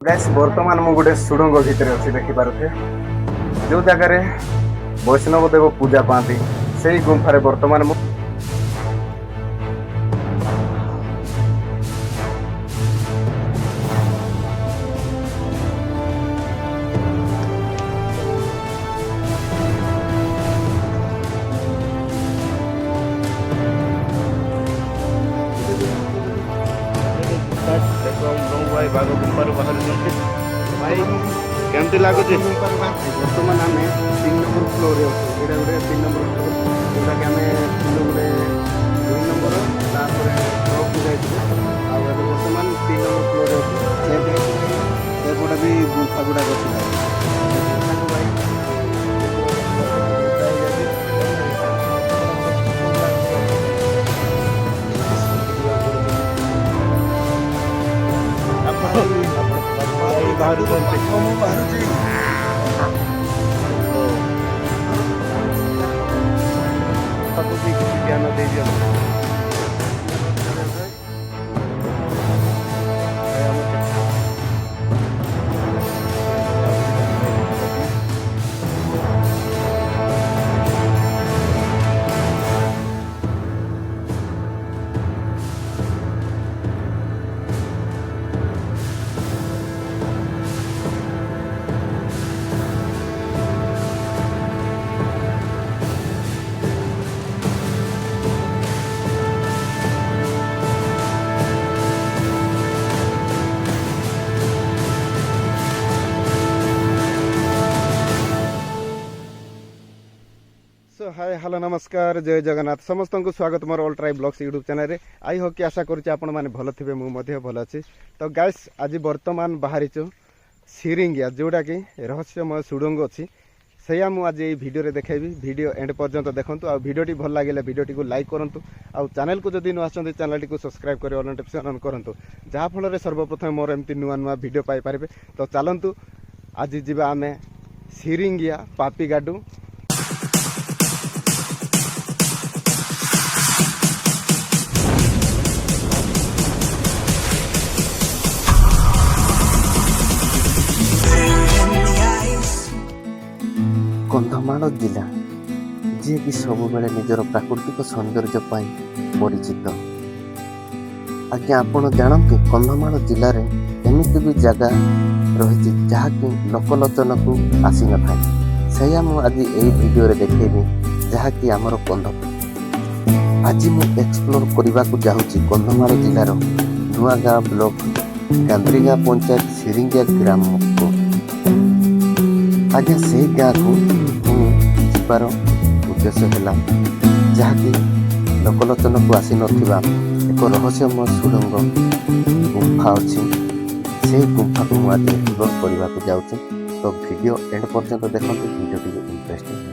Guys वर्तमान मु गोटे सुडंग भितर अच्छी देखिपे जो जगार वैष्णव देव पूजा पाती से गुंफार वर्तमान बाघ गुंफार बाहर भाई केमती लगुच बर्तमान आम 3 नंबर फ्लोर गोटे गोटे 3 नंबर फ्लोर जोटा कि आम गोटे 2 नंबर ट्रक जाइए बर्तमान 3 नंबर फ्लोर एपटे भी गुंफा गुड़ाक बाहर ज्ञान दे दिया हाय हेलो नमस्कार जय जगन्नाथ समस्त को स्वागत मोर all tribe blogs YouTube channel आई हो कि आशा करुच्चे आपण मैंने भल थे मुझे भल अच्छी तो गाइस आज बर्तमान बाहरीचु सिरिंगिया जोटा कि रहस्यमय सुडंग अच्छी से आज ये वीडियो देखेबी वीडियो एंड पर्यंत देखूँ आ वीडियोटी भल लगे वीडियोटी को लाइक करूँ आ चैनल को जदि नुआ चैनल को सब्सक्राइब कर नोटिफिकेशन ऑन करूँ जहाँफल सर्वप्रथम मोर एमती नुआ नुआ वीडियो पाइपर तो चलतु आज जीवा आम सिरिंगिया पापीगाडू कंधमाल जिला जी कि सब बेले निजर प्राकृतिक सौंदर्य परिचित आज्ञा आपण जानते कंधमाल जिले में एमती भी जगह रही जहाँकि लोकलोचन को आसी न था से आज यही वीडियो देखेबी जहाँकि आमर कंध आज मु एक्सप्लोर करने को जाऊँगी कंधमाल जिलार नुआगाँ ब्लॉक गांद्रीगाँ पंचायत सिरिंगिया ग्राम को आज्ञा से गाँ को जीवार उद्देश्य है जहाँकि लोकलोचन को आसी नथिबा एक रहस्यमय सुडंग गुंफा अच्छी से गुंफा को मुझे एक्सप्लोर करने को जाऊँगी तो वीडियो एंड पर्यंत देखते वीडियो इंटरेस्टिंग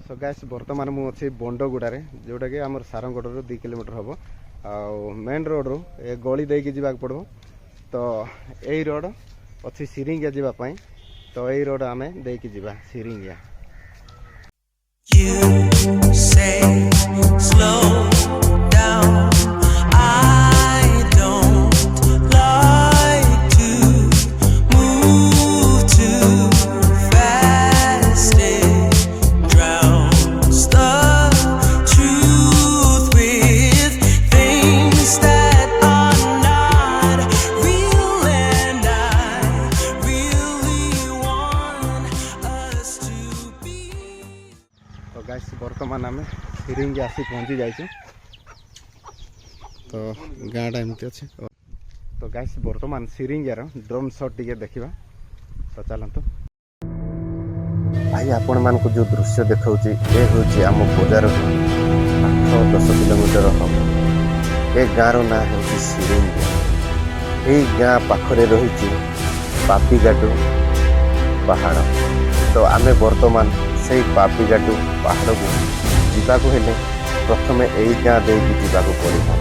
सो गाइस बर्तमान मु अच्छी बंडगुड़े जोटा कि आम सारंगढ़ 2 किलोमीटर हम मेन रोड रू ए गली दे जावाक पड़ो तो यही रोड अच्छी सिरिंगिया जावाई तो यही रोड आम देकी जीवा सिरिंगिया तो गाइस बर्तमान आम सिरिंग आसी पहुँची जाइए तो गाँटा एमती अच्छे तो गाइस बर्तमान सिरिंगार ड्रोन शॉट टी देखा तो चलतु भाई आपण मानक जो दृश्य देखाऊँ ये हूँ आम बजार 8-10 किलोमीटर हम ए गाँव ना हूँ सिरिंगिया यही गाँ पाखरे रही पापीगाडू पहाड़ तो आम बर्तमान से पापीगाडू पहाड़ को जावाक हेले प्रथमे यही गाँ देकी जावाक पड़ो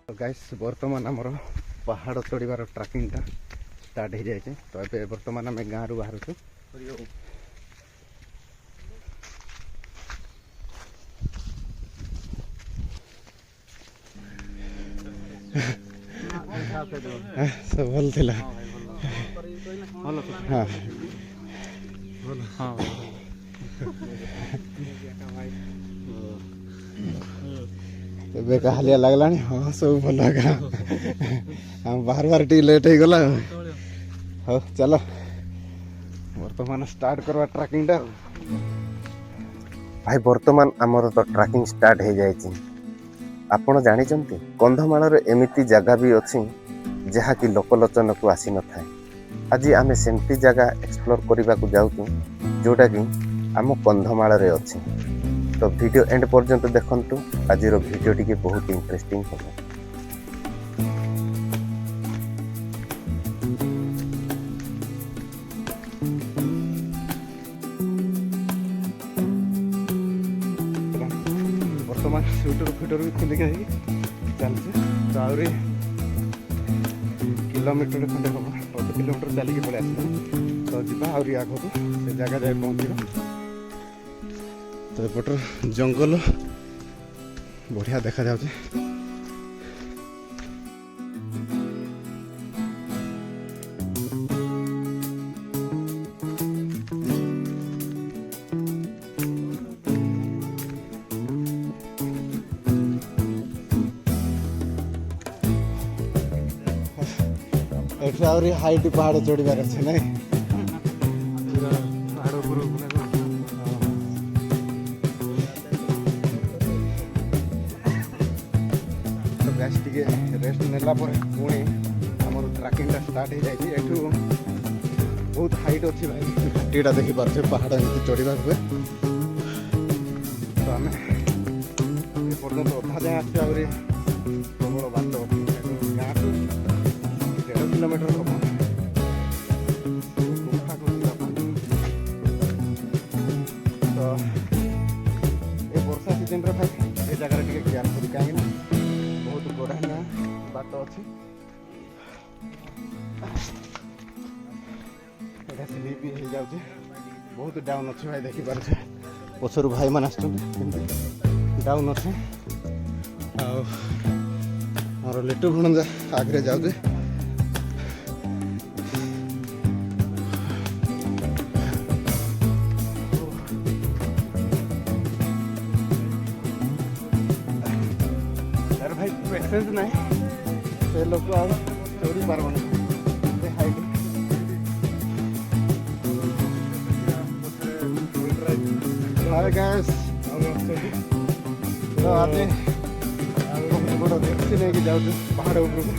तो गाइस बर्तमान आमर पहाड़ चढ़ार ट्रैकिंग स्टार्ट हो जाए तो ये बर्तमान आम गाँव रू बाहर सब भल थिला हाँ ଏବେ କାହାଲିଆ ଲାଗଲାଣି ହଁ ସବୁ ଭଲ ଏକା ଆମ ବାହାର ବାହାର ଟିକେ ଲେଟ୍ ହେଇଗଲା ହଉ ଚାଲ ବର୍ତ୍ତମାନ ଷ୍ଟାର୍ଟ କରିବା ଟ୍ରାକିଂଟା भाई बर्तमान आमर तो ट्रैकिंग स्टार्ट हो जाए आपण जानिचंती कंधमाଳରେ एमिति जगह भी अच्छी जहाँकि लोकलोचन को आसी न थाए आज आम सेमती जगह एक्सप्लोर करने को जाऊँ जोटा कि आम कंधमाଳରେ अच्छी तो वीडियो एंड पर्यंत देखंतु आज वीडियो टी बहुत इंटरेस्टिंग हम ବର୍ତ୍ତମାନ ସ୍ୱିଟର ଫିଟର ବି ଖୋଲିକି ଚାଲିଛି ତ ଆହୁରି କିଲୋମିଟର ଖଣ୍ଡେ ହେବ 1 କିଲୋମିଟର ଚାଲିକି ପଳେଇ ଆସିଲା ତ ଯିବା ଆହୁରି ଆଗକୁ ସେ ଜାଗା ଯାଇ ପହଞ୍ଚିବା तो एपटर जंगल बढ़िया देखा जाଉଛି एठे आउरी हाइट पहाड़ चढ़िबार अछि नै रेस्ट नेला पुणी आम ट्रैकिंग स्टार्ट हो जाए एठू बहुत हाइट अच्छी भाई घाटीटा देखी पारे पहाड़ एमती चढ़ा हुए तो आम पर्यटन अधा जाए आस प्रबल बात गाँ टू 1.5 किलोमीटर हम तो ये वर्षा सीजन भाई ये जगह टे केयरफुल कहीं बहुत बढ़िया बात अच्छी स्लीप भी हो जाए बहुत डाउन अच्छे भाई देखिपारे पछर भाई मान डाउन अच्छे आर लिटू भणजा आगे जाऊे भाई पेसेंस ना से लोग आ चढ़ी पार्बन हाइट हाय गाइस तो आज बड़ देखी नहीं जाऊँ पहाड़ उपरକୁ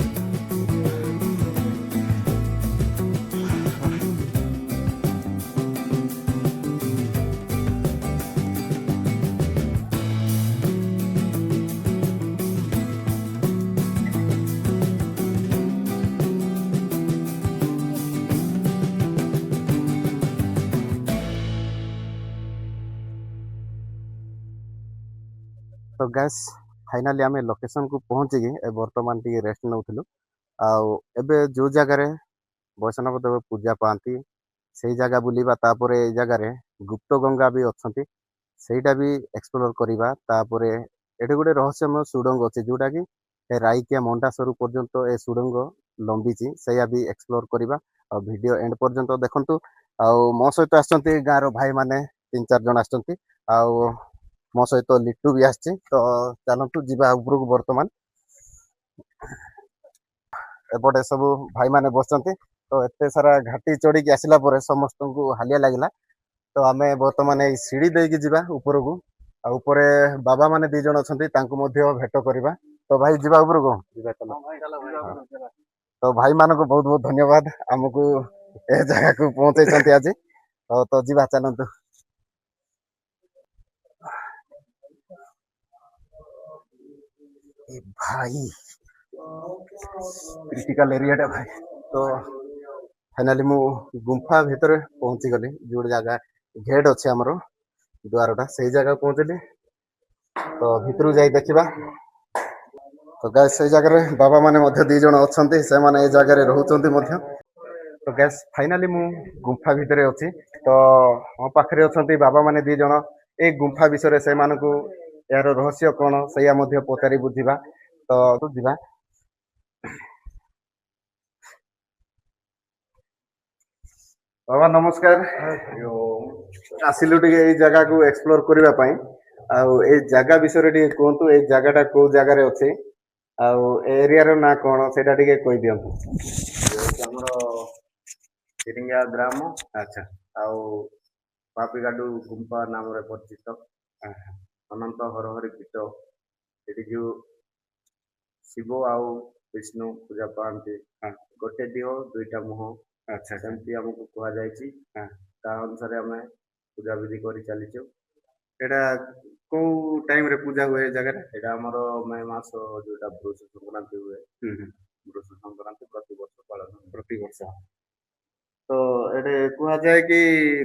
तो गैस फाइनाली आम लोकेशन को पहुँचिकी बर्तमान टी रेस्ट नौलु आउ जो जगार वैष्णव देव पूजा पाती ସେଇ ଜାଗା ବୁଲିବା। ତାପରେ ଏଇ ଜାଗାରେ ଗୁପ୍ତ ଗଙ୍ଗା ବି ଅଛନ୍ତି, ସେଇଟା ବି ଏକ୍ସପ୍ଲୋର କରିବା। ତାପରେ ଏଠି ଗୋଟେ ରହସ୍ୟମୟ ସୁଡ଼ଙ୍ଗ ଅଛି ଯୋଉଟା କି ରାଇକିଆ ମଣ୍ଡାସରୁ ପର୍ଯ୍ୟନ୍ତ ଏ ସୁଡ଼ଙ୍ଗ ଲମ୍ବିଛି, ସେଇଆ ବି ଏକ୍ସପ୍ଲୋର କରିବା। ଆଉ ଭିଡ଼ିଓ ଏଣ୍ଡ ପର୍ଯ୍ୟନ୍ତ ଦେଖନ୍ତୁ। ଆଉ ମୋ ସହିତ ଆସିଛନ୍ତି ଗାଁର ଭାଇମାନେ 3-4 ଜଣ ଆସିଛନ୍ତି, ଆଉ ମୋ ସହିତ ଲିଟୁ ବି ଆସିଛି। ତ ଚାଲନ୍ତୁ ଯିବା ଉପରକୁ। ବର୍ତ୍ତମାନ ଏପଟେ ସବୁ ଭାଇମାନେ ବସିଛନ୍ତି। ତ ଏତେ ସାରା ଘାଟି ଚଢ଼ିକି ଆସିଲା ପରେ ସମସ୍ତଙ୍କୁ ହାଲିଆ ଲାଗିଲା, ତ ଆମେ ବର୍ତ୍ତମାନ ଏଇ ସିଡ଼ି ଦେଇକି ଯିବା ଉପରକୁ। ଆଉ ଉପରେ ବାବା ମାନେ 2 ଜଣ ଅଛନ୍ତି, ତାଙ୍କୁ ମଧ୍ୟ ଭେଟ କରିବା। ତ ଭାଇ ଯିବା ଉପରକୁ। ତ ଭାଇମାନଙ୍କୁ ବହୁତ ବହୁତ ଧନ୍ୟବାଦ ଆମକୁ ଏ ଜାଗାକୁ ପହଞ୍ଚେଇଛନ୍ତି ଆଜି। ତ ଯିବା, ଚାଲନ୍ତୁ। ଏ ଭାଇ କ୍ରିଟିକାଲ ଏରିଆଟା ଭାଇ। ତ ଫାଇନାଲି ମୁଁ ଗୁମ୍ଫା ଭିତରେ ପହଞ୍ଚିଗଲି, ଯୋଉଠି ଜାଗା ଗେଟ୍ ଅଛି ଆମର ଦ୍ୱାରଟା, ସେଇ ଜାଗାକୁ ପହଞ୍ଚିଲି। ତ ଭିତରକୁ ଯାଇ ଦେଖିବା। ତ ଗାଇସ୍ ସେଇ ଜାଗାରେ ବାବା ମାନେ ମଧ୍ୟ 2 ଜଣ ଅଛନ୍ତି, ସେମାନେ ଏଇ ଜାଗାରେ ରହୁଛନ୍ତି ମଧ୍ୟ। ତ ଗାଇସ୍ ଫାଇନାଲି ମୁଁ ଗୁମ୍ଫା ଭିତରେ ଅଛି। ତ ମୋ ପାଖରେ ଅଛନ୍ତି ବାବା ମାନେ 2 ଜଣ। ଏଇ ଗୁମ୍ଫା ବିଷୟରେ ସେମାନଙ୍କୁ ଏହାର ରହସ୍ୟ କଣ ସେଇଆ ମଧ୍ୟ ପଚାରି ବୁଝିବା। ତ ଯିବା। ବାବା ନମସ୍କାର। ଆସିଲୁ ଟିକେ ଏଇ ଜାଗାକୁ ଏକ୍ସପ୍ଲୋର କରିବା ପାଇଁ। ଆଉ ଏଇ ଜାଗା ବିଷୟରେ ଟିକେ କୁହନ୍ତୁ, ଏଇ ଜାଗାଟା କୋଉ ଜାଗାରେ ଅଛି, ଆଉ ଏ ଏରିଆର ନାଁ କଣ ସେଇଟା ଟିକେ କହିଦିଅନ୍ତୁ। ଆମର ଚିରିଙ୍ଗା ଗ୍ରାମ ଆଚ୍ଛା। ଆଉ ପାପିଗାଡୁ ଗୁମ୍ଫା ନାମରେ ପରିଚିତ। ଅନନ୍ତ ହରହରି ପୀଠ, ସେଠି ଯୋଉ ଶିବ ଆଉ ବିଷ୍ଣୁ ପୂଜା ପାଆନ୍ତି। ଗୋଟେ ଦିହ 2ଟା ମୁହଁ, ଆଚ୍ଛା ସେମିତି ଆମକୁ କୁହାଯାଇଛି। ତା ଅନୁସାରେ ଆମେ ପୂଜାବିଧି କରି ଚାଲିଛୁ। ଏଇଟା କୋଉ ଟାଇମରେ ପୂଜା ହୁଏ ଏ ଜାଗାରେ? ଏଇଟା ଆମର ମେ ମାସ ଯୋଉଟା ବୃଷ ସଂକ୍ରାନ୍ତି ହୁଏ, ବୃଷ ସଂକ୍ରାନ୍ତି ପ୍ରତିବର୍ଷ ପାଳନ ହୁଏ। ପ୍ରତିବର୍ଷ। ତ ଏଠି କୁହାଯାଏ କି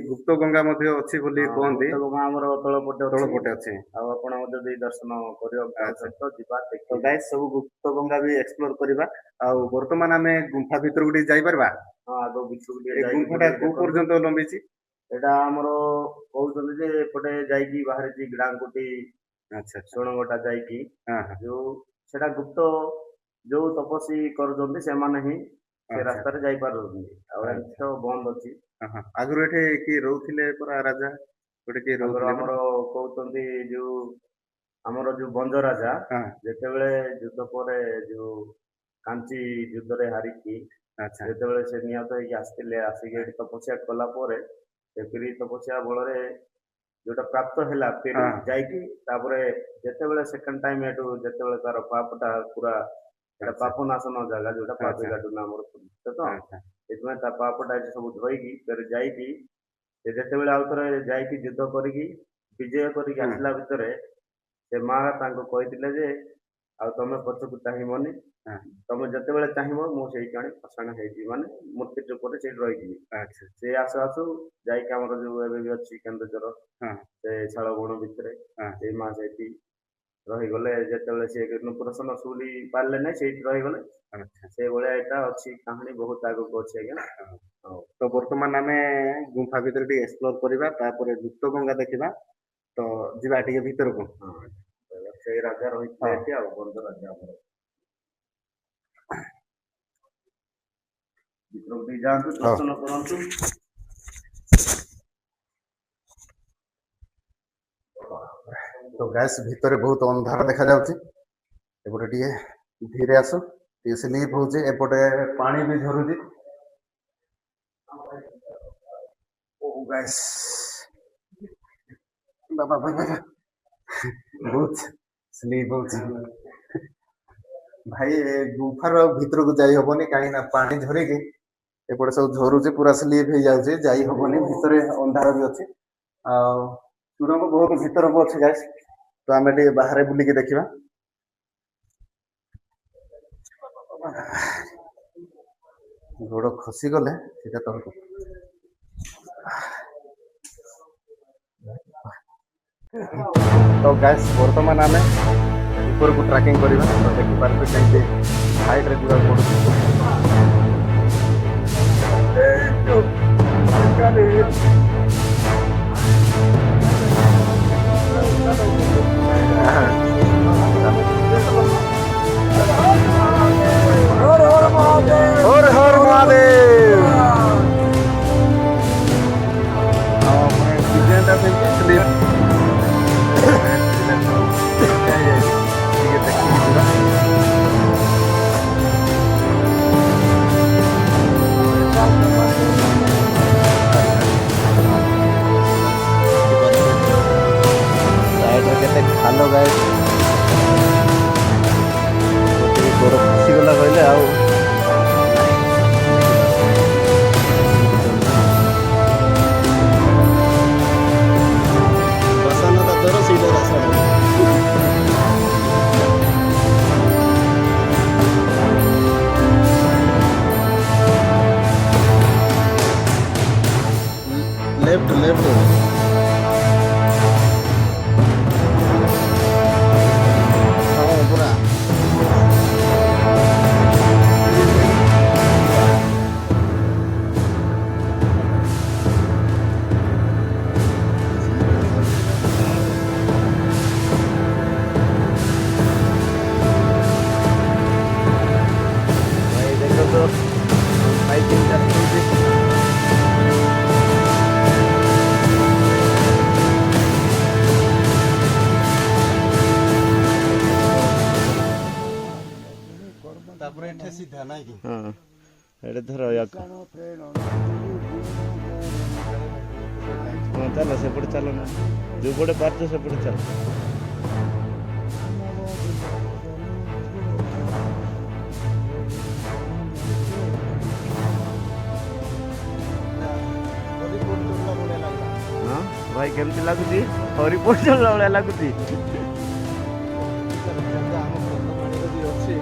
ଗୁପ୍ତ ଗଙ୍ଗା ମଧ୍ୟ ଅଛି ବୋଲି କୁହନ୍ତି। ଗୁପ୍ତଗଙ୍ଗା ଆମର ତଳପଟେ ଅଛି। ତଳପଟେ ଅଛି। ଆଉ ଆପଣ ଯଦି ଦର୍ଶନ କରିବାକୁ ଚାହୁଁଛନ୍ତି ତ ଯିବା ତ ଦେଖିବା। ଗାଇସ୍ ସବୁ ଗୁପ୍ତ ଗଙ୍ଗା ବି ଏକ୍ସପ୍ଲୋର କରିବା। ଆଉ ବର୍ତ୍ତମାନ ଆମେ ଗୁମ୍ଫା ଭିତରକୁ ଟିକେ ଯାଇପାରିବା? ହଁ, ଆଗ ଭିତରକୁ ଏ ଟିକେ ଯାଇକି ଗୁମ୍ଫାଟା କୋଉ ପର୍ଯ୍ୟନ୍ତ ଲମ୍ବିଛି? ଏଇଟା ଆମର କହୁଛନ୍ତି ଯେ ଏପଟେ ଯାଇକି ବାହାରିଛି ଗ୍ରାଙ୍ଗୁଟି ଆଚ୍ଛା ଆଚ୍ଛା। ସୁଣଙ୍ଗଟା ଯାଇକି ହଁ। ଯୋଉ ସେଟା ଗୁପ୍ତ ଯୋଉ ତପସ୍ୱୀ କରୁଛନ୍ତି ସେମାନେ ହିଁ ସେ ଆଚ୍ଛା। ରାସ୍ତାରେ ଯାଇପାରୁଛନ୍ତି। ଆଉ ଏମିତି ତ ବନ୍ଦ ଅଛି। ଆଗରୁ ଏଠି କିଏ ରହୁଥିଲେ ପରା ରାଜା? ଗୋଟେ କିଏ ଆଗରୁ ରହୁଥିଲେ ଆମର କହୁଛନ୍ତି ଯୋଉ ଆମର ଯୋଉ ଭଞ୍ଜ ରାଜା ହଁ। ଯେତେବେଳେ ଯୁଦ୍ଧ ପରେ ଯୋଉ କାଞ୍ଚି ଯୁଦ୍ଧରେ ହାରିକି ଆଚ୍ଛା। ଯେତେବେଳେ ସେ ନିହତ ହେଇକି ଆସିଥିଲେ, ଆସିକି ଏଠି ତପସ୍ୟା କଲା ପରେ ସେ ଫେରି ତପସ୍ୟା ବଳରେ ଯୋଉଟା ପ୍ରାପ୍ତ ହେଲା, ଫେରି ଯାଇକି ତାପରେ ଯେତେବେଳେ ସେକେଣ୍ଡ ଟାଇମ ଏଠୁ ଯେତେବେଳେ ତାର ପାପଟା ପୁରା, ଏଟା ପାପ ନାଶନ ଜାଗା ଯୋଉଟା ପାପିଗାଡୁ ନାମର ପରିଚିତ। ତ ସେଥିପାଇଁ ତା ପାପଟା ଏଠି ସବୁ ଧୋଇକି ଫେରେ ଯାଇକି ସେ ଯେତେବେଳେ ଆଉ ଥରେ ଯାଇକି ଯୁଦ୍ଧ କରିକି ବିଜୟ କରିକି ଆସିଲା ଭିତରେ ସେ ମା ତାଙ୍କୁ କହିଥିଲେ ଯେ ଆଉ ତମେ ପଛକୁ ଚାହିଁବନି, ତମେ ଯେତେବେଳେ ଚାହିଁବ ମୁଁ ସେଇଠି ଆଣି ପାଷାଣ ହେଇଯିବି, ମାନେ ମୂର୍ତ୍ତି ରୂପରେ ସେଇଠି ରହିଯିବି। ସେ ଆସୁ ଆସୁ ଯାଇକି ଆମର ଯୋଉ ଏବେ ବି ଅଛି କେନ୍ଦୁଝର ସେ ଶାଳବଣ ଭିତରେ ସେଇ ମା ସେଇଠି ରହିଗଲେ। ଯେତେବେଳେ ସେ ନୂପୁରସନ ଶୁଲି ପାରିଲେ ନାହିଁ, ସେଇଠି ରହିଗଲେ। ସେଇଭଳିଆ ଏଇଟା ଅଛି କାହାଣୀ, ବହୁତ ଆଗକୁ ଅଛି ଆଜ୍ଞା। ତ ବର୍ତ୍ତମାନ ଆମେ ଗୁମ୍ଫା ଭିତରେ ଟିକେ ଏକ୍ସପ୍ଲୋର କରିବା, ତାପରେ ଗୁପ୍ତ ଗଙ୍ଗା ଦେଖିବା। ତ ଯିବା ଟିକେ ଭିତରକୁ। ସେଇ ରାଜା ରହିଥିଲେ ଏଠି, ଆଉ ଭଞ୍ଜ ରାଜା ଆମର। ଭିତରକୁ ଟିକେ ଯାଆନ୍ତୁ, ଦର୍ଶନ କରନ୍ତୁ। ତ ଗ୍ୟାସ୍ ଭିତରେ ବହୁତ ଅନ୍ଧାର ଦେଖାଯାଉଛି। ଏପଟେ ଟିକେ ଧୀରେ ଆସ, ଟିକେ ସ୍ଲିପ୍ ହଉଛି। ଏପଟେ ପାଣି ବି ଝରୁଛି। ଓ ଗ୍ୟାସ୍ ବାବା ବହୁତ ସ୍ଲିପ୍ ହଉଛି ଭାଇ। ଏ ଗୁମ୍ଫାର ଆଉ ଭିତରକୁ ଯାଇ ହବନି, କାହିଁକି ନା ପାଣି ଝରିକି ଏପଟେ ସବୁ ଝରୁଛି, ପୁରା ସ୍ଲିପ୍ ହେଇଯାଉଛି, ଯାଇ ହବନି। ଭିତରେ ଅନ୍ଧାର ବି ଅଛି, ଆଉ ସୁଡ଼ଙ୍ଗ ବହୁତ ଭିତରକୁ ଅଛି ଗାଇସ୍। ତ ଆମେ ଟିକେ ବାହାରେ ବୁଲିକି ଦେଖିବା। ଗୋଡ଼ ଖସିଗଲେ ସେଟା ତଳକୁ। ତ ଗାଇସ୍ ବର୍ତ୍ତମାନ ଆମେ ଉପରକୁ ଟ୍ରାକିଂ କରିବା। ତ ଦେଖିପାରୁଛୁ କେମିତି ହାଇଟ୍ରେ ଯିବାକୁ ପଡ଼ୁଛି। हर हर महादेव डिजाइनटा देखिए स्लिप ସାଇଡ୍ରେ କେତେ ଖାଲ ଗାଈ ଗୋଡ଼ ଖସିଗଲା କହିଲେ ଆଉ ବସାନଟା ଧର ସେଇଟା ରାସ୍ତା लेफ्ट लेफ्ट हाँ पूरा ଭାଇ ଦେଖ ତ ବାଇକିଂ ଚାଲିଛି ତାପରେ ଏଠି ସିଧା ନାଇଁ କି ହଁ ଏଇଟା ଧର ୟାକୁ ହଁ ଚାଲ ସେପଟେ ଚାଲ ନା ଯୋଉ ପଟେ ପାରୁଛ ସେପଟେ ଚାଲ ହଁ ଭାଇ କେମିତି ଲାଗୁଛି ହରିପୁର ଚଳିଲା ଭଳିଆ ଲାଗୁଛି ଅଛି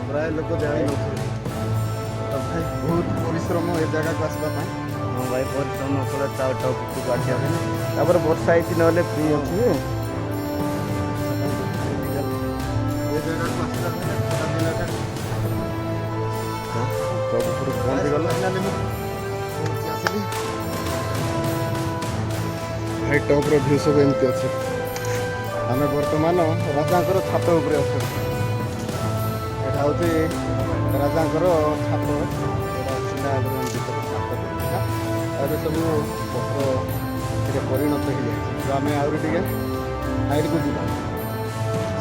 ପ୍ରାୟ ଲୋକ ଜାଣିନଥିବେ ତ ଭାଇ ବହୁତ ପରିଶ୍ରମ ଏ ଜାଗାକୁ ଆସିବା ପାଇଁ ହଁ ଭାଇ ପରିଶ୍ରମ କଲେ ତା ଟପକୁ ଆସିବା ପାଇଁ ତାପରେ ବର୍ଷା ହେଇଛି ନହେଲେ ଫ୍ରି ଅଛି ଏ ଜାଗାକୁ ଆସିଲା ପରେ ଖରା ଦିନଟା ଟପ୍ ଉପରୁ ପହଞ୍ଚିଗଲା ଫାଇନାଲି ମୁଁ ପହଞ୍ଚି ଆସିଲି ଭାଇ ଟପ୍ର ଭ୍ୟୁ ସବୁ ଏମିତି ଅଛି ଆମେ ବର୍ତ୍ତମାନ ରାଜାଙ୍କର ଛାତ ଉପରେ ଅଛୁ ଏଇଟା ହେଉଛି ରାଜାଙ୍କର ଛାତ ଏଇଟା ସିନା ଭିତରେ ଛାତ ଥିଲା ଏବେ ସବୁ ପତ୍ର ଟିକେ ପରିଣତ ହେଇଯାଇଛି ତ ଆମେ ଆହୁରି ଟିକେ ସାଇଡ଼କୁ ଯିବା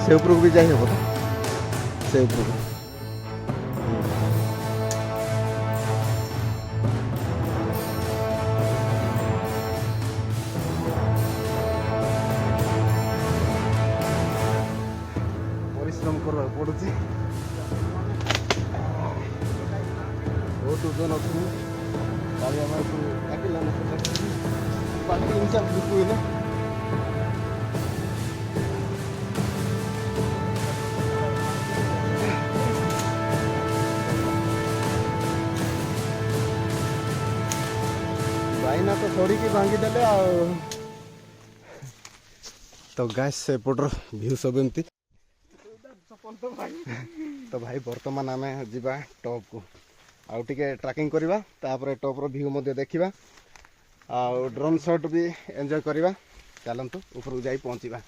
ସେ ଉପରକୁ ବି ଯାଇ ହେବ ତ ସେ ଉପରକୁ ପରିଶ୍ରମ କରିବାକୁ ପଡ଼ୁଛି ବହୁତ ଓଜନ ଅଛି କାଲି ଆମକୁ ଡାକିଲାନି ପାଟି ଇନଚାର୍ଜ ବିକୁଇଲେ ଭାଇନା ତ ସରିକି ଭାଙ୍ଗିଦେଲେ ଆଉ ତ ଗ୍ୟାସ୍ ସେପଟର ଭ୍ୟୁ ସବୁ ଏମିତି ତ ଭାଇ ବର୍ତ୍ତମାନ ଆମେ ଯିବା ଟପ୍କୁ ଆଉ ଟିକେ ଟ୍ରାକିଂ କରିବା ତାପରେ ଟପ୍ର ଭ୍ୟୁ ମଧ୍ୟ ଦେଖିବା ଆଉ ଡ୍ରୋନ୍ ସଟ୍ ବି ଏନ୍ଜୟ କରିବା ଚାଲନ୍ତୁ ଉପରକୁ ଯାଇ ପହଞ୍ଚିବା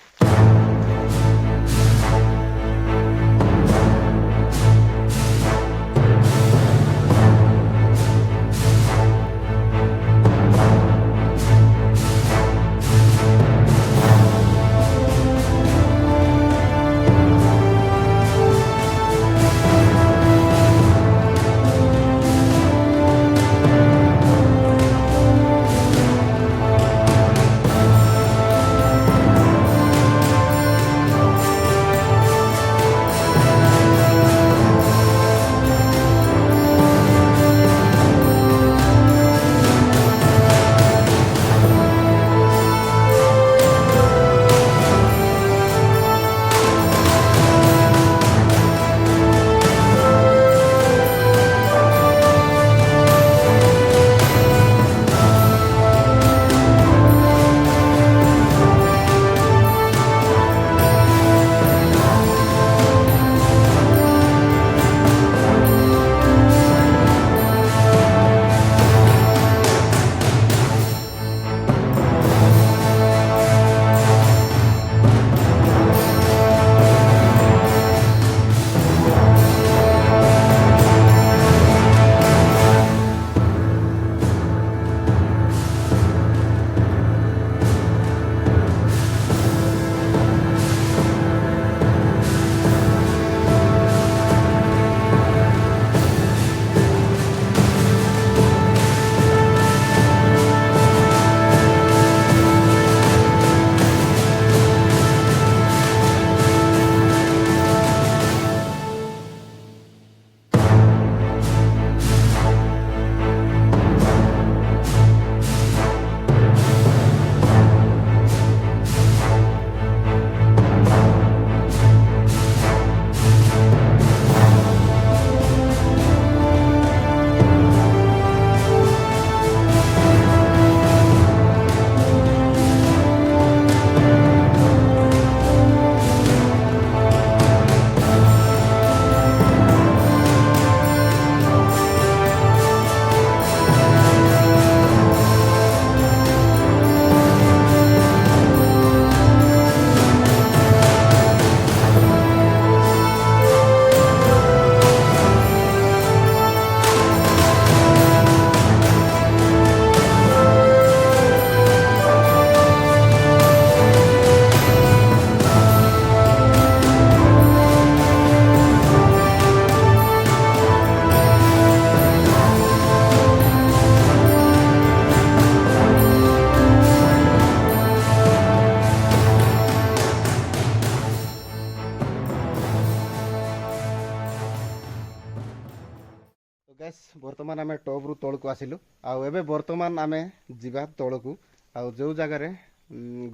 ବର୍ତ୍ତମାନ ଆମେ ଟପ୍ରୁ ତଳକୁ ଆସିଲୁ ଆଉ ଏବେ ବର୍ତ୍ତମାନ ଆମେ ଯିବା ତଳକୁ ଆଉ ଯେଉଁ ଜାଗାରେ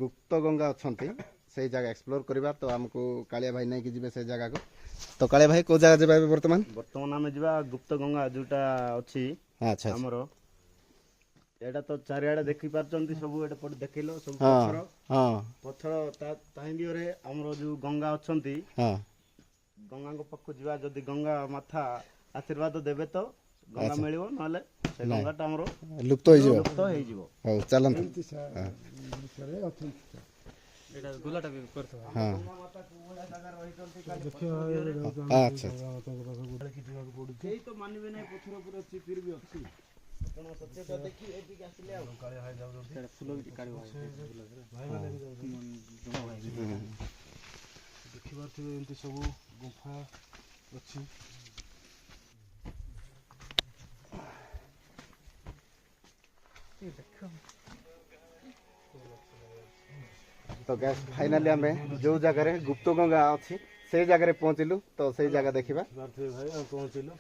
ଗୁପ୍ତ ଗଙ୍ଗା ଅଛନ୍ତି ସେଇ ଜାଗା ଏକ୍ସପ୍ଲୋର କରିବା ତ ଆମକୁ କାଳିଆ ଭାଇ ନେଇକି ଯିବେ ସେ ଜାଗାକୁ ତ କାଳିଆ ଭାଇ କୋଉ ଜାଗା ଯିବା ଏବେ ବର୍ତ୍ତମାନ ଆମେ ଯିବା ଗୁପ୍ତ ଗଙ୍ଗା ଯୋଉଟା ଅଛି ଆଚ୍ଛା ଆମର ଏଇଟା ତ ଚାରିଆଡେ ଦେଖି ପାରୁଛନ୍ତି ସବୁ ଏଟା ପଟେ ଦେଖିଲ ସବୁ ହଁ ପଥର ହଁ ପଥର ତାହିଁରେ ଆମର ଯୋଉ ଗଙ୍ଗା ଅଛନ୍ତି ହଁ ଗଙ୍ଗାଙ୍କ ପାଖକୁ ଯିବା ଯଦି ଗଙ୍ଗା ମାଥା ଆଶୀର୍ବାଦ ଦେବେ ତ ଗଙ୍ଗା ଆଚ୍ଛା। ମିଳିବ ନହେଲେ ସେ ଗଙ୍ଗାଟା ଆମର ଲୁପ୍ତ ହେଇଯିବ ଲୁପ୍ତ ହେଇଯିବ। ହଉ ଚାଲନ୍ତୁ ହଁ ଆଚ୍ଛା କେହି ତ ମାନିବେ ନାହିଁ ପଥର ଉପରେ ଅଛି ଫିର ବି ଅଛି ଆପଣ ସତ୍ୟତା ଦେଖି ଏଠିକି ଆସିଲେ ଆଉ ଦେଖିପାରୁଥିବେ ଏମିତି ସବୁ ଗୁମ୍ଫା ଅଛି। ତ ଗ୍ୟାସ୍ ଫାଇନାଲି ଆମେ ଯେଉଁ ଜାଗାରେ ଗୁପ୍ତ ଗଙ୍ଗା ଅଛି ସେଇ ଜାଗାରେ ପହଞ୍ଚିଲୁ ତ ସେଇ ଜାଗା ଦେଖିବା ଦେଖିପାରୁଥିବେ ଭାଇ ଆଉ ପହଞ୍ଚିଲୁ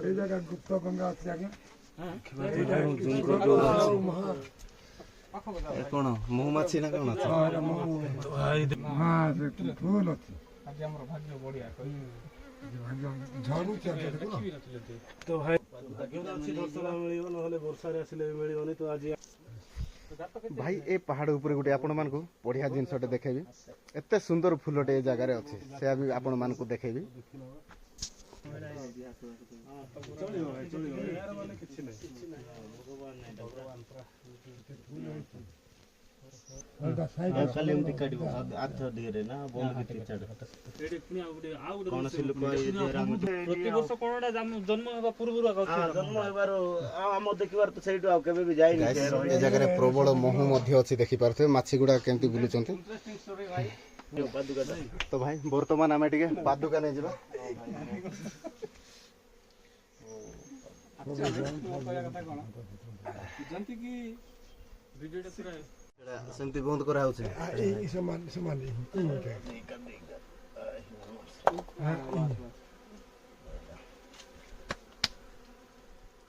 এই জায়গা গুপ্ত গঙ্গা আছে আগে କ'ଣ ମହୁମାଛି ନା କ'ଣ ଅଛି হ্যাঁ ফুল আছে ঝড়ୁଛି ଆଗେ ଦେଖ ତ ଭାଇ ଭାଗ୍ୟରେ ଅଛି ଦର୍ଶନ ମିଳିବ ନହେଲେ ବର୍ଷାରେ ଆସିଲେ ବି ମିଳିବନି ତ ଆଜି ଭାଇ ଏ ପାହାଡ଼ ଉପରେ ଗୋଟେ ଆପଣମାନଙ୍କୁ ବଢ଼ିଆ ଜିନିଷଟେ ଦେଖେଇବି ଏତେ ସୁନ୍ଦର ଫୁଲଟେ ଏ ଜାଗାରେ ଅଛି ସେୟା ବି ଆପଣମାନଙ୍କୁ ଦେଖେଇବି ଚଳିବ ଭାଇ ଚଳିବ ଏହାର ମାନେ କିଛି ନାହିଁ ଖାଲି ଏମିତି କାଟିବ ଆଠ ଦିଗରେ ନା ବନ୍ଦ କିଛି ଛାଡ କଣ ସେ ଲୋକ ପ୍ରତିବର୍ଷ କଣଟା ଜନ୍ମ ହେବା ପୂର୍ବରୁ ଜନ୍ମ ହେବାର ଆମ ଦେଖିବାର ତ ସେଇଠୁ ଆଉ କେବେ ବି ଯାଇନି ଏ ଜାଗାରେ ପ୍ରବଳ ମହୁ ମଧ୍ୟ ଅଛି ଦେଖିପାରୁଥିବେ ମାଛି ଗୁଡ଼ା କେମିତି ବୁଲୁଛନ୍ତି ତ ଭାଇ ବର୍ତ୍ତମାନ ଆମେ ଟିକେ ପାଦୁକା ନେଇଯିବା ଯେମିତି କି ଭିଡିଓଟା ପୁରା ସେମିତି ବନ୍ଦ କରାହଉଛି এই সমান সমান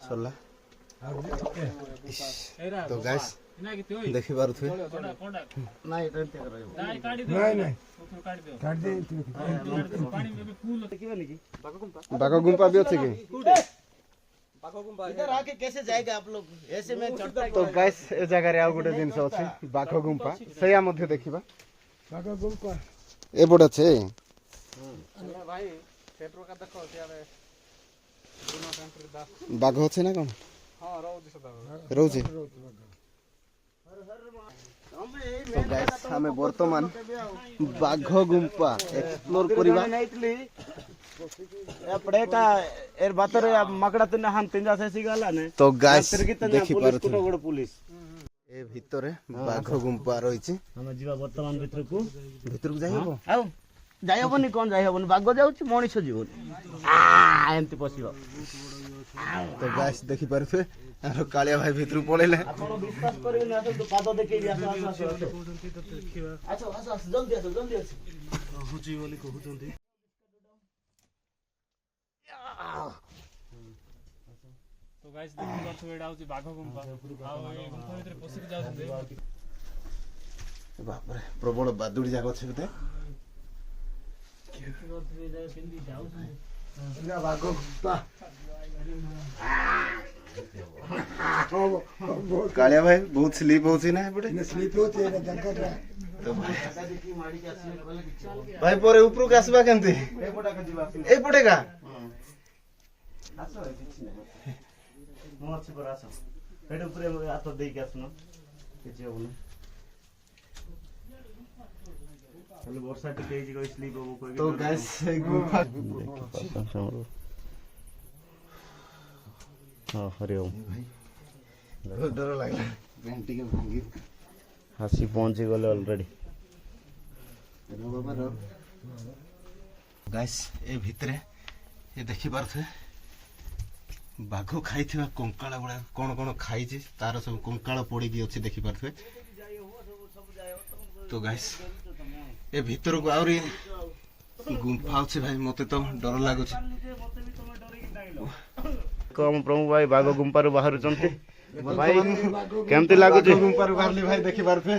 ସରିଲା ତ ଗାଇସ୍ ଦେଖିପାରୁଥିବେ নাই নাই কাট দে ଦେଖିବେନି କି ବାଘ ଗୁମ୍ଫା ବି ଅଛି କି इधर आके कैसे जाएगा आप लोग ऐसे में चढ़ता ତ ଗାଇସ୍ ଏ ଜାଗାରେ ଆଉ ଗୋଟେ ଜିନିଷ ଅଛି ବାଘ ଗୁମ୍ଫା ସେଇଆ ମଧ୍ୟ ଦେଖିବା টাকা গুম কর ଏପଟେ ଅଛି ଭାଇ ସେଟ୍ରୁ କା ଦେଖ ସିଆଡ଼େ ବାଘ ଅଛି ନା କ'ଣ ହଁ ରହୁଛି ସଦାବେଳେ ରହୁଛି ତ ଗାଇସ୍ ଆମେ ବର୍ତ୍ତମାନ ବାଘ ଗୁମ୍ଫା ଏକ୍ସପ୍ଲୋର କରିବା एपड़े का एर बातरे मकड़ा तिना हम तिंजा से सिगाला ने ତ ଗାଇସ୍ पुलिस ଦେଖିପାରୁଥିବେ को पुलिस ଏ ଭିତରେ ବାଘ ଗୁମ୍ଫା ରହିଛି हम जीवा वर्तमान भितरकू ଭିତରକୁ ଯାଇ ହବ आउ जाय हबनी कोन जाय हबनी बाग जाउची मଣିଷ जीवन आ एंती पसिबो ତ ଗାଇସ୍ ଦେଖିପାରୁଥିବେ ଆମର କାଳିଆ ଭାଇ ଭିତରକୁ ପଳେଇଲେ ଆପଣ ବିଶ୍ୱାସ କରିବେନି ଆସ ତ ପାଦ ଦେଖେଇବି ଆସ ଆସ ଆସ ଆସ ଆସ ଆସ ଜଲ୍ଦି ଆସ କହୁଛି ବୋଲି କହୁଛନ୍ତି ତ ଗାଇସ୍ ଦେଖିପାରୁଥିବେ ଏଇଟା ହଉଛି ବାଘ ଗୁମ୍ଫା ଆଉ ଏଇ ଗୁମ୍ଫା ଭିତରେ ପଶିକି ଯାଉଛନ୍ତି ବାପରେ ପ୍ରବଳ ବାଦୁଡ଼ି ଯାକ ଅଛି ବୋଧେ বাঘ গুপ্তা କାଳିଆ ଭାଇ ବହୁତ ସ୍ଲିପ୍ ହଉଛି ନା ଏପଟେ স্লিপ হচ্ছে এটা দেখা যায় ଭାଇ ପରେ ଉପରକୁ ଆସିବା କେମିତି ଏପଟେ କା ମୁଁ ଅଛି ପରା ଆସ ଏଠି ଉପରେ ହାତ ଦେଇକି ଆସୁନ କିଛି ହବନି ଖାଲି ବର୍ଷା ଟିକେ ହେଇଛି କହି ସ୍ଲିପ୍ ହବ କହିକି ତ ଗାଇସ୍ এই ଗୁମ୍ଫା ହଁ ହରି ଓମ୍ ଡର ଲାଗିଲା ପେନ୍ ଟିକେ ଭାଙ୍ଗି ଆସି ପହଞ୍ଚି ଗଲେ ଅଲରେଡି ଗାଇସ୍ ଏ ଭିତରେ ଏ ଦେଖିପାରୁଥିବେ ବାଘ ଖାଇଥିବା କଙ୍କାଳ ଗୁଡା କଣ କଣ ଖାଇଛି ତାର ସବୁ କଙ୍କାଳ ପଡିକି ଅଛି ଦେଖିପାରୁଥିବେ ତ ଗାଇସ୍ ଏ ଭିତରକୁ ଆହୁରି ଗୁମ୍ଫା ଅଛି ଭାଇ ମତେ ତ ଡର ଲାଗୁଛି कम प्रभु भाई बाघ गुंपारू बाहरुचंती भाई केमती लागुची गुम्पारू बाहरली भाई देखि पारथे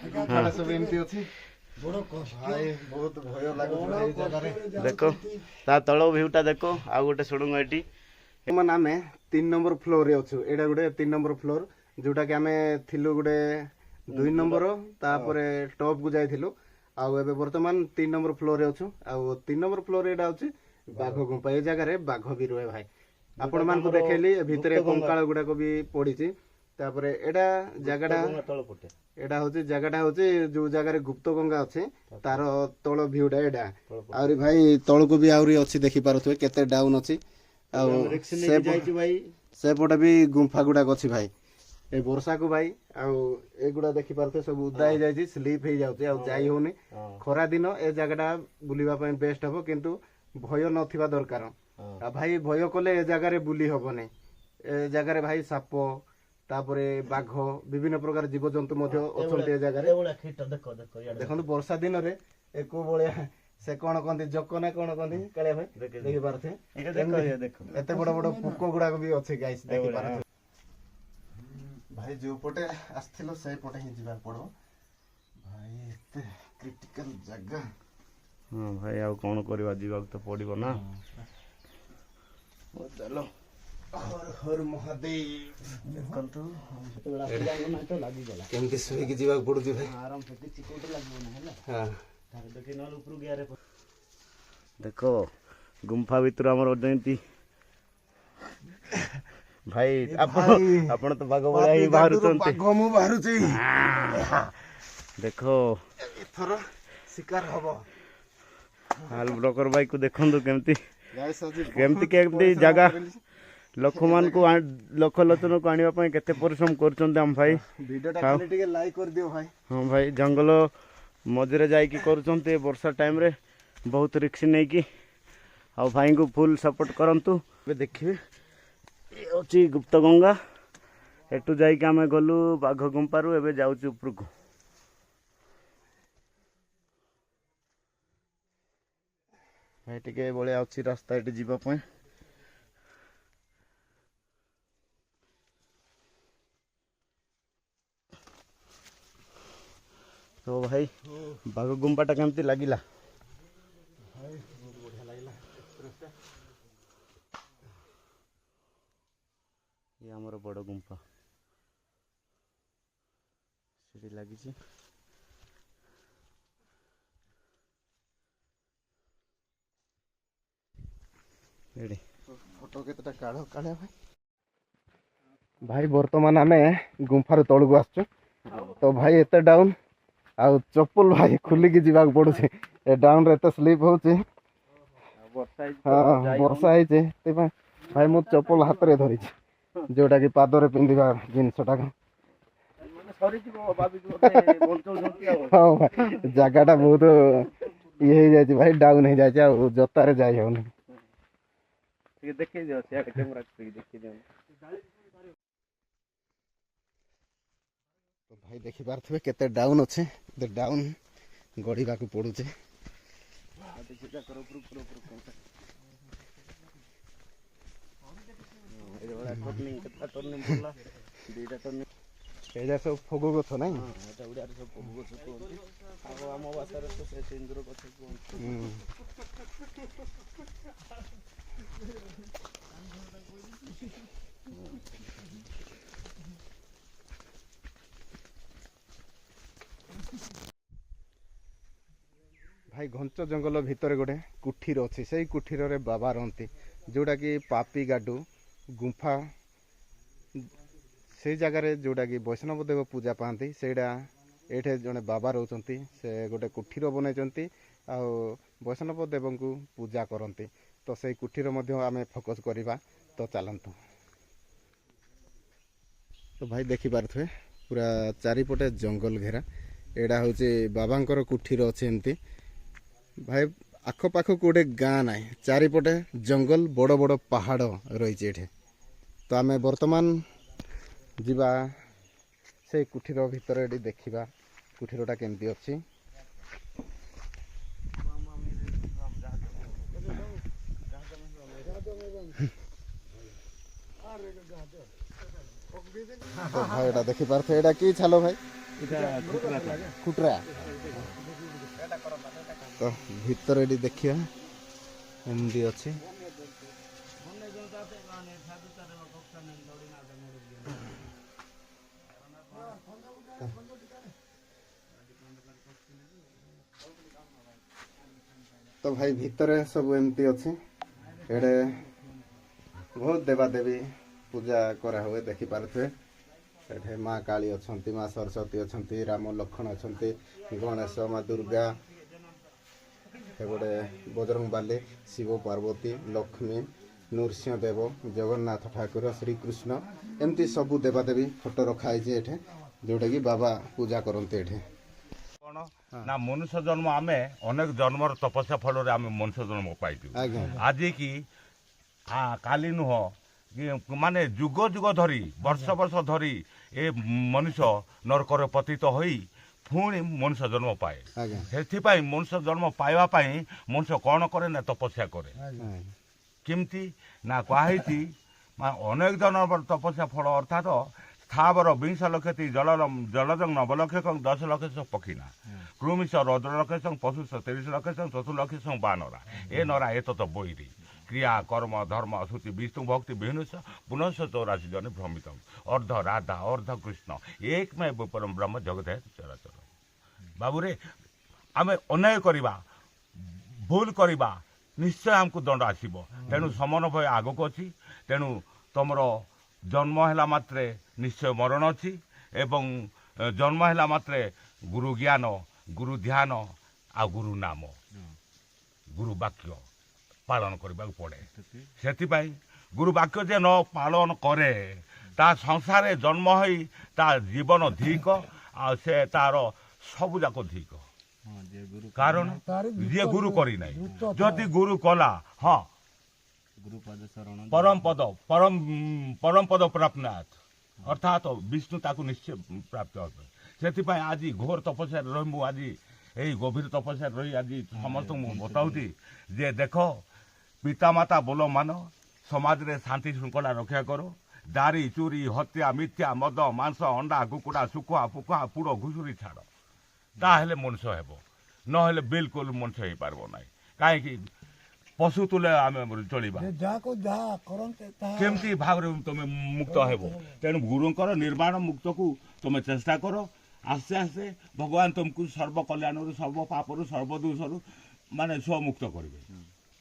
गुम्फाटा सब एमती अछि भाई बहुत भय लागुଛି भाई ଜାଗାରେ देखो ता तळ व्यूटा देखो आ गोटे सुडुंग एटी ମାନେ ଆମେ 3 ନମ୍ବର ଫ୍ଲୋରରେ ଅଛୁ ଏଇଟା ଗୋଟେ 3 ନମ୍ବର ଫ୍ଲୋର ଯୋଉଟା କି ଆମେ ଥିଲୁ ଗୋଟେ 2 ନମ୍ବର ତାପରେ ଟପ୍ କୁ ଯାଇଥିଲୁ ଆଉ ଏବେ ବର୍ତ୍ତମାନ 3 ନମ୍ବର ଫ୍ଲୋରରେ ଅଛୁ ଆଉ 3 ନମ୍ବର ଫ୍ଲୋରରେ ଏଇଟା ଅଛି ବାଘ ଗୁମ୍ଫା ଏ ଜାଗାରେ ବାଘ ବି ରୁହେ ଭାଇ ଆପଣ ମାନଙ୍କୁ ଦେଖେଇଲି ଭିତରେ କଙ୍କାଳ ଗୁଡାକ ବି ପଡିଛି ତାପରେ ଏଇଟା ଜାଗାଟା ଏଇଟା ହଉଛି ଜାଗାଟା ହଉଛି ଯୋଉ ଜାଗାରେ ଗୁପ୍ତ ଗଙ୍ଗା ଅଛି ତାର ତଳ ଭିଉଟା ଏଇଟା ଆହୁରି ଭାଇ ତଳକୁ ବି ଆହୁରି ଅଛି ଦେଖି ପାରୁଥିବେ କେତେ ଡାଉନ ଅଛି ଆଉ ସେପଟେ ବି ଗୁମ୍ଫା ଗୁଡାକ ଅଛି ଭାଇ ଏ ବର୍ଷାକୁ ଭାଇ ଆଉ ଏଗୁଡା ଦେଖି ପାରୁଥିବେ ସବୁ ଉଦା ହେଇଯାଇଛି ସ୍ଲିପ୍ ହେଇଯାଉଛି ଆଉ ଯାଇ ହଉନି ଖରା ଦିନ ଏ ଜାଗାଟା ବୁଲିବା ପାଇଁ ବେଷ୍ଟ ହବ କିନ୍ତୁ ଭୟ ନଥିବା ଦରକାର ଆଉ ଭାଇ ଭୟ କଲେ ଏ ଜାଗାରେ ବୁଲି ହବନି ଏ ଜାଗାରେ ଭାଇ ସାପ ତାପରେ ବାଘ ବିଭିନ୍ନ ପ୍ରକାର ଜୀବଜନ୍ତୁ ମଧ୍ୟ ଅଛନ୍ତି ଏ ଜାଗାରେ ଦେଖନ୍ତୁ ବର୍ଷା ଦିନରେ ଏ କୋଉ ଭଳିଆ ସେ କଣ କହନ୍ତି ଜକ ନା କଣ କହନ୍ତି କାଳିଆ ଭାଇ ଦେଖି ପାରୁଥିବେ ଏତେ ବଡ ବଡ ପୋକ ଗୁଡାକ ବି ଅଛି ଗାଇସ୍ ଦେଖି ପାରୁଥିବେ ଭାଇ ଯୋଉ ପଟେ ଆସିଥିଲ ସେଇ ପଟେ ହିଁ ଯିବାକୁ ପଡିବ ଭାଇ ଏତେ କ୍ରିଟିକାଲ ଜାଗା ହଁ ଭାଇ ଆଉ କଣ କରିବା ଯିବାକୁ ତ ପଡିବ ନା ଚାଲ ହର ହର ମହାଦେବ ଦେଖନ୍ତୁ କେମିତି ଶୋଇକି ଯିବାକୁ ପଡୁଛି ଭାଇ ଦେଖ ଗୁମ୍ଫା ଭିତରୁ ଆମର ଯେମିତି ଭାଇ ଆପଣ ତ ବାଘ ଭଳିଆ ହିଁ ବାହାରୁଛନ୍ତି ମୁଁ ବାହାରୁଛି ଦେଖ ଏଥର ଶିକାର ହବ ହାଲ ବ୍ରୋକର ଭାଇ କୁ ଦେଖନ୍ତୁ କେମିତି କେମିତି ଜାଗା ଲୋକମାନଙ୍କୁ ଲୋକଲୋଚନକୁ ଆଣିବା ପାଇଁ କେତେ ପରିଶ୍ରମ କରୁଛନ୍ତି ଆମ ଭାଇ ଭିଡିଓଟା ଟିକେ ଲାଇକ୍ କରିଦିଅ ଭାଇ ହଁ ଭାଇ ଜଙ୍ଗଲ ମଝିରେ ଯାଇକି କରୁଛନ୍ତି ବର୍ଷା ଟାଇମରେ ବହୁତ ରିକ୍ସ ନେଇକି ଆଉ ଭାଇଙ୍କୁ ଫୁଲ ସପୋର୍ଟ କରନ୍ତୁ ଏବେ ଦେଖିବେ ଏ ଅଛି ଗୁପ୍ତ ଗଙ୍ଗା ଏଠୁ ଯାଇକି ଆମେ ଗଲୁ ବାଘ ଗୁମ୍ପାରୁ ଏବେ ଯାଉଛୁ ଉପରକୁ ଭାଇ ଟିକେ ଭଳିଆ ଅଛି ରାସ୍ତା ଏଠି ଯିବା ପାଇଁ ତ ଭାଇ ବାଘ ଗୁମ୍ଫାଟା କେମିତି ଲାଗିଲା ଇଏ ଆମର ବଡ଼ ଗୁମ୍ଫା ସେଠି ଲାଗିଛି ଏଠି ଫଟୋ କେତେଟା କାଢ କାଢିଆ ଭାଇ ଭାଇ ବର୍ତ୍ତମାନ ଆମେ ଗୁମ୍ଫାରୁ ତଳକୁ ଆସୁଛୁ ତ ଭାଇ ଏତେ ଡାଉନ ଆଉ ଚପଲ ଭାଇ ଖୋଲିକି ଯିବାକୁ ପଡୁଛି ଏ ଡାଉନରେ ଏତେ ସ୍ଲିପ୍ ହଉଛି ହଁ ବର୍ଷା ହେଇଛି ସେଥିପାଇଁ ଭାଇ ମୁଁ ଚପଲ ହାତରେ ଧରିଛି ଯୋଉଟା କି ପାଦରେ ପିନ୍ଧିବା ଜିନିଷଟାକୁ ହଁ ଭାଇ ଜାଗାଟା ବହୁତ ଇଏ ହେଇଯାଇଛି ଭାଇ ଡାଉନ ହେଇଯାଇଛି ଆଉ ଜୋତାରେ ଯାଇ ହଉନି ଟିକେ ଦେଖେଇ ଦିଅ ସିଆଡେ କ୍ୟାମେରା ଦେଖେଇ ଦିଅ ତ ଭାଇ ଦେଖିପାରୁଥିବେ କେତେ ଡାଉନ ଅଛି ଡାଉନ ଗଡ଼ିବାକୁ ପଡୁଛି ଏଇଟା ସବୁ ଫଗୁ ଗଛ ନାଇଁ ଓଡ଼ିଆରେ ସବୁ ଫଗୁ ଗଛ କୁହନ୍ତି ଆଉ ଆମ ଭାଷାରେ ତ ସେ ସିନ୍ଦୁର ଗଛ କୁହନ୍ତି ଭାଇ ଘଞ୍ଚ ଜଙ୍ଗଲ ଭିତରେ ଗୋଟେ କୁଠୀର ଅଛି ସେଇ କୁଠୀରରେ ବାବା ରହନ୍ତି ଯୋଉଟାକି ପାପି ଗାଡୁ ଗୁମ୍ଫା ସେଇ ଜାଗାରେ ଯୋଉଟାକି ବୈଷ୍ଣବ ଦେବ ପୂଜା ପାଆନ୍ତି ସେଇଟା ଏଇଠି ଜଣେ ବାବା ରହୁଛନ୍ତି ସେ ଗୋଟେ କୁଠୀର ବନେଇଛନ୍ତି ଆଉ ବୈଷ୍ଣବ ଦେବଙ୍କୁ ପୂଜା କରନ୍ତି ତ ସେଇ କୁଠୀର ମଧ୍ୟ ଆମେ ଫୋକସ୍ କରିବା ତ ଚାଲନ୍ତୁ ତ ଭାଇ ଦେଖିପାରୁଥିବେ ପୁରା ଚାରିପଟେ ଜଙ୍ଗଲ ଘେରା ଏଇଟା ହେଉଛି ବାବାଙ୍କର କୁଠୀର ଅଛି ଏମିତି ଭାଇ ଆଖପାଖକୁ ଗୋଟେ ଗାଁ ନାହିଁ ଚାରିପଟେ ଜଙ୍ଗଲ ବଡ଼ ବଡ଼ ପାହାଡ଼ ରହିଛି ଏଠି ତ ଆମେ ବର୍ତ୍ତମାନ ଯିବା ସେଇ କୁଠୀର ଭିତରେ ଏଠି ଦେଖିବା କୁଠୀରଟା କେମିତି ଅଛି তো ভাই এটা ଦେଖିପାରୁଥିବେ ଏଇଟା କି ଛାଲ ଭାଇ କୁଟରା ତ ଭିତରେ ଏଠି ଦେଖିବା ଏମିତି ଅଛି ତ ଭାଇ ଭିତରେ ସବୁ ଏମିତି ଅଛି ଏଡ଼େ ବହୁତ ଦେବାଦେବୀ ପୂଜା କରାହୁଏ ଦେଖିପାରୁଥିବେ ଏଠି ମା କାଳୀ ଅଛନ୍ତି ମା ସରସ୍ୱତୀ ଅଛନ୍ତି ରାମ ଲକ୍ଷ୍ମଣ ଅଛନ୍ତି ଗଣେଶ ମା ଦୁର୍ଗା ଏପଟେ ବଜରଙ୍ଗବାଲି ଶିବ ପାର୍ବତୀ ଲକ୍ଷ୍ମୀ ନୃସିଂହ ଦେବ ଜଗନ୍ନାଥ ଠାକୁର ଶ୍ରୀକୃଷ୍ଣ ଏମିତି ସବୁ ଦେବାଦେବୀ ଫଟୋ ରଖାହେଇଛି ଏଠି ଯେଉଁଟାକି ବାବା ପୂଜା କରନ୍ତି ଏଠି କ'ଣ ନା ମନୁଷ୍ୟ ଜନ୍ମ ଆମେ ଅନେକ ଜନ୍ମର ତପସ୍ୟା ଫଳରେ ଆମେ ମନୁଷ୍ୟ ଜନ୍ମ ପାଇଛୁ ଆଜ୍ଞା ଆଜି କି କାଲି ନୁହଁ ମାନେ ଯୁଗ ଯୁଗ ଧରି ବର୍ଷ ବର୍ଷ ଧରି ଏ ମନୁଷ୍ୟ ନରକରେ ପତିତ ହୋଇ ପୁଣି ମନୁଷ୍ୟ ଜନ୍ମ ପାଏ ଆଜ୍ଞା ସେଥିପାଇଁ ମନୁଷ୍ୟ ଜନ୍ମ ପାଇବା ପାଇଁ ମନୁଷ୍ୟ କ'ଣ କରେ ନା ତପସ୍ୟା କରେ କେମିତି ନା କୁହାହେଇଛି ଅନେକ ଜନ୍ମର ତପସ୍ୟା ଫଳ ଅର୍ଥାତ୍ ସ୍ଥାବର ବିଂଶ ଲକ୍ଷତି ଜଳଜଂ ନବଲକ୍ଷକଂ 10 ଲକ୍ଷ ପକ୍ଷୀନା କୃମିଶ ରୌଦ୍ରଲକ୍ଷେଶଂ ପଶୁଷ 30 ଲକ୍ଷେଶଂ ଚତୁର୍ଲକ୍ଷେଶଂ ବାନରା ଏ ନରା ଏତତ ବୈରୀ କ୍ରିୟା କର୍ମ ଧର୍ମ ଶ୍ରୁତି ବିଷ୍ଣୁ ଭକ୍ତି ବିହନୁଷ ପୁନଃ 84 ଜନେ ଭ୍ରମିତ ଅର୍ଦ୍ଧ ରାଧା ଅର୍ଦ୍ଧ କୃଷ୍ଣ ଏକମେବ ପରମ ବ୍ରହ୍ମ ଜଗତ ଚରାଚର ବାବୁରେ ଆମେ ଅନ୍ୟାୟ କରିବା ଭୁଲ କରିବା ନିଶ୍ଚୟ ଆମକୁ ଦଣ୍ଡ ଆସିବ ତେଣୁ ସମନ ଭୟ ଆଗକୁ ଅଛି ତେଣୁ ତମର ଜନ୍ମ ହେଲା ମାତ୍ରେ ନିଶ୍ଚୟ ମରଣ ଅଛି ଏବଂ ଜନ୍ମ ହେଲା ମାତ୍ରେ ଗୁରୁ ଜ୍ଞାନ ଗୁରୁ ଧ୍ୟାନ ଆଉ ଗୁରୁ ନାମ ଗୁରୁ ବାକ୍ୟ ପାଳନ କରିବାକୁ ପଡ଼େ ସେଥିପାଇଁ ଗୁରୁ ବାକ୍ୟ ଯେ ନ ପାଳନ କରେ ତା ସଂସାରରେ ଜନ୍ମ ହୋଇ ତା ଜୀବନ ଧିକ ଆଉ ସେ ତାର ସବୁଯାକ ଧିକ କାରଣ ଯିଏ ଗୁରୁ କରିନାହିଁ ଯଦି ଗୁରୁ କଲା ହଁ ପରମ ପଦ ପ୍ରାପ୍ନାଥ ଅର୍ଥାତ୍ ବିଷ୍ଣୁ ତାକୁ ନିଶ୍ଚୟ ପ୍ରାପ୍ତ ହେବେ ସେଥିପାଇଁ ଆଜି ଘୋର ତପସ୍ୟାରେ ରହି ମୁଁ ଆଜି ଏଇ ଗଭୀର ତପସ୍ୟାରେ ରହି ଆଜି ସମସ୍ତଙ୍କୁ ମୁଁ ବତାଉଛି ଯେ ଦେଖ ପିତାମାତା ବୋଲ ମାନ ସମାଜରେ ଶାନ୍ତି ଶୃଙ୍ଖଳା ରକ୍ଷା କର ଦାରି ଚୁରି ହତ୍ୟା ମିଥ୍ୟା ମଦ ମାଂସ ଅଣ୍ଡା କୁକୁଡ଼ା ଶୁଖୁଆ ଫୁକୁଆ ପୁଡ଼ ଘୁଷୁରି ଛାଡ଼ ତାହେଲେ ମଣିଷ ହେବ ନହେଲେ ବିଲକୁଲ ମଣିଷ ହେଇପାରିବ ନାହିଁ କାହିଁକି ପଶୁ ତୁଲେ ଆମେ ଚଳିବା କେମିତି ଭାବରେ ତମେ ମୁକ୍ତ ହେବ ତେଣୁ ଗୁରୁଙ୍କର ନିର୍ବାଣ ମୁକ୍ତକୁ ତମେ ଚେଷ୍ଟା କର ଆସ୍ତେ ଆସ୍ତେ ଭଗବାନ ତୁମକୁ ସର୍ବ କଲ୍ୟାଣରୁ ସର୍ବ ପାପରୁ ସର୍ବ ଦୋଷରୁ ମାନେ ସ୍ୱମୁକ୍ତ କରିବେ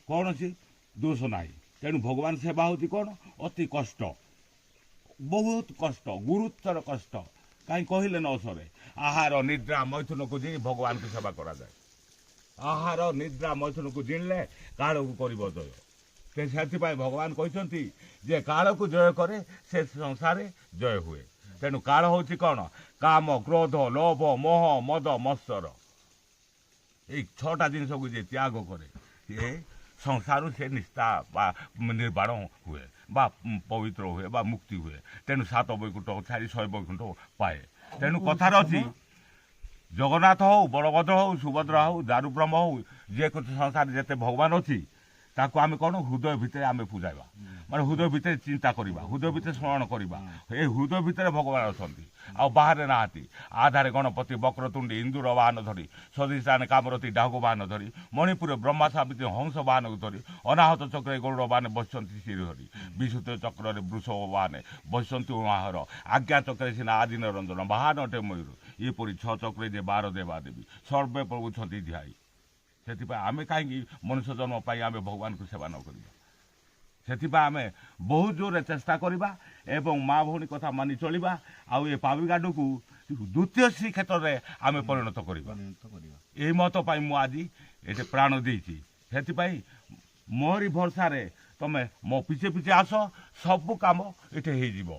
କୌଣସି ଦୋଷ ନାହିଁ ତେଣୁ ଭଗବାନ ସେବା ହେଉଛି କ'ଣ ଅତି କଷ୍ଟ ବହୁତ କଷ୍ଟ ଗୁରୁତ୍ୱର କଷ୍ଟ କାହିଁ କହିଲେ ନ ସରେ ଆହାର ନିଦ୍ରା ମୈଥୁନକୁ ଜିଣି ଭଗବାନଙ୍କୁ ସେବା କରାଯାଏ ଆହାର ନିଦ୍ରା ମୈଥୁନକୁ ଜିଣିଲେ କାଳକୁ କରିବ ଜୟ ସେଥିପାଇଁ ଭଗବାନ କହିଛନ୍ତି ଯେ କାଳକୁ ଜୟ କରେ ସେ ସଂସାରରେ ଜୟ ହୁଏ ତେଣୁ କାଳ ହେଉଛି କ'ଣ କାମ କ୍ରୋଧ ଲୋଭ ମୋହ ମଦ ମତ୍ସର ଏଇ 6ଟା ଜିନିଷକୁ ଯିଏ ତ୍ୟାଗ କରେ ସିଏ ସଂସାରରୁ ସେ ନିଷ୍ଠା ବା ନିର୍ବାଣ ହୁଏ ବା ପବିତ୍ର ହୁଏ ବା ମୁକ୍ତି ହୁଏ ତେଣୁ 7 ବୈକୁଣ୍ଠ ଛାଡ଼ି 100 ବୈକୁଣ୍ଠ ପାଏ ତେଣୁ କଥାରେ ଅଛି ଜଗନ୍ନାଥ ହଉ ବଳଭଦ୍ର ହଉ ସୁଭଦ୍ରା ହଉ ଦାରୁବ୍ରହ୍ମ ହଉ ଯେକୌଣସି ସଂସାରରେ ଯେତେ ଭଗବାନ ଅଛି ତାକୁ ଆମେ କ'ଣ ହୃଦୟ ଭିତରେ ଆମେ ପୂଜାଇବା ମାନେ ହୃଦୟ ଭିତରେ ଚିନ୍ତା କରିବା ହୃଦୟ ଭିତରେ ସ୍ମରଣ କରିବା ଏ ହୃଦୟ ଭିତରେ ଭଗବାନ ଅଛନ୍ତି ଆଉ ବାହାରେ ନାହାନ୍ତି ଆଧାରେ ଗଣପତି ବକ୍ରତୁଣ୍ଡି ଇନ୍ଦୁର ବାହନ ଧରି ସଦୀଶାନ କାମରତୀ ଡାହୁ ବାହନ ଧରି ମଣିପୁରରେ ବ୍ରହ୍ମା ସାବିତ୍ରୀ ହଂସ ବାହନକୁ ଧରି ଅନାହତ ଚକ୍ରରେ ଗରୁଡ଼ ବାହନେ ବସିଛନ୍ତି ଶ୍ରୀ ଧରି ବିଶୁଦ୍ଧ ଚକ୍ରରେ ବୃଷଭ ବାହନେ ବସିଛନ୍ତି ଉମାହର ଆଜ୍ଞା ଚକ୍ରରେ ସିନା ଆଦିନ ରଞ୍ଜନ ବାହାନଟେ ମୟୂର ଏପରି 6 ଚକ୍ରରେ ଯେ 12 ଦେବା ଦେବୀ ସର୍ବେ ପ୍ରଭୁଛନ୍ତି ଧ୍ୟାଇ ସେଥିପାଇଁ ଆମେ କାହିଁକି ମନୁଷ୍ୟ ଜନ୍ମ ପାଇଁ ଆମେ ଭଗବାନଙ୍କୁ ସେବା ନ କରିବା ସେଥିପାଇଁ ଆମେ ବହୁତ ଜୋରରେ ଚେଷ୍ଟା କରିବା ଏବଂ ମା ଭଉଣୀ କଥା ମାନି ଚଳିବା ଆଉ ଏ ପାବିଗାଡୁକୁ ଦ୍ୱିତୀୟ ଶ୍ରୀକ୍ଷେତ୍ରରେ ଆମେ ପରିଣତ କରିବା ଏହି ମତ ପାଇଁ ମୁଁ ଆଜି ଏଠି ପ୍ରାଣ ଦେଇଛି ସେଥିପାଇଁ ମୋରି ଭରସାରେ ତମେ ମୋ ପିଛେ ପିଛେ ଆସ ସବୁ କାମ ଏଠି ହେଇଯିବ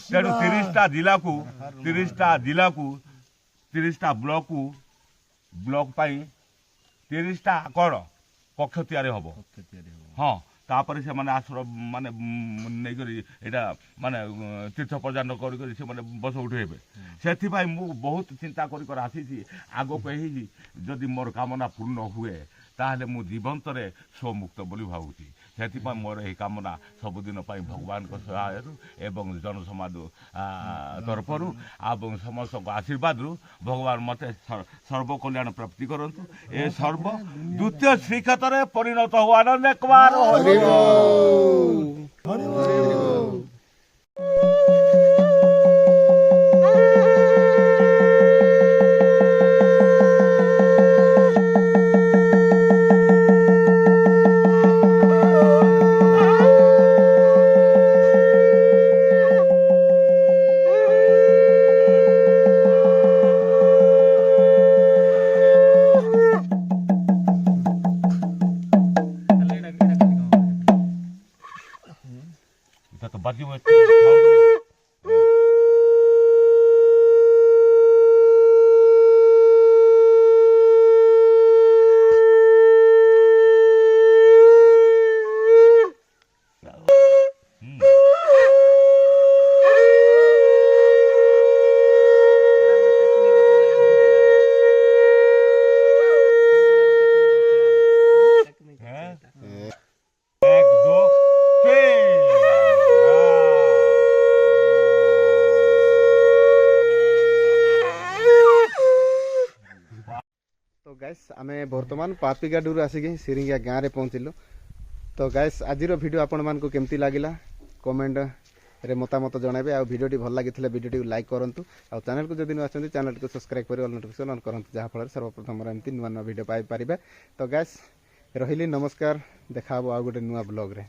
ତେଣୁ 30ଟା ଜିଲ୍ଲାକୁ 30ଟା ବ୍ଲକ ପାଇଁ 30ଟା କ'ଣ କକ୍ଷ ତିଆରି ହେବ ହଁ ତାପରେ ସେମାନେ ଆଶ୍ରମ ମାନେ ନେଇକରି ଏଇଟା ମାନେ ତୀର୍ଥ ପ୍ରଦାନ କରିକରି ସେମାନେ ବସ ଉଠେଇବେ ସେଥିପାଇଁ ମୁଁ ବହୁତ ଚିନ୍ତା କରିକରି ଆସିଛି ଆଗକୁ ଯଦି ମୋର କାମନା ପୂର୍ଣ୍ଣ ହୁଏ ତାହେଲେ ମୁଁ ଜୀବନ୍ତରେ ସ୍ୱମୁକ୍ତ ବୋଲି ଭାବୁଛି ସେଥିପାଇଁ ମୋର ଏହି କାମନା ସବୁଦିନ ପାଇଁ ଭଗବାନଙ୍କ ସହାୟରୁ ଏବଂ ଜନସମାଜ ତରଫରୁ ଏବଂ ସମସ୍ତଙ୍କ ଆଶୀର୍ବାଦରୁ ଭଗବାନ ମୋତେ ସର୍ବକଲ୍ୟାଣ ପ୍ରାପ୍ତି କରନ୍ତୁ। ଏ ସର୍ବ ଦ୍ୱିତୀୟ ଶ୍ରୀକ୍ଷେତ୍ରରେ ପରିଣତ ହଉ। ଆନନ୍ଦ କୁମାର এটা তো বাজিও तो गाइस आमे वर्तमान पापीगाडूर आसिक सिरिंगिया गाँव में पहुँचलु। तो गाइस आजिर वीडियो आपण मान को केमती लगिला कमेंट रे मतामत जणाबे। आ वीडियोटी भल लगी वीडियो लाइक करंतु। आ चैनल को जदि न आछंती चैनल को सब्सक्राइब करी ऑल नोटिफिकेशन ऑन करंतु जहा फल सर्वप्रथम एमती नुआ नुआ वीडियो पाई पारिबे। तो गाइस रहिली नमस्कार। देखा आ गोटे नुआ ब्लॉग रे।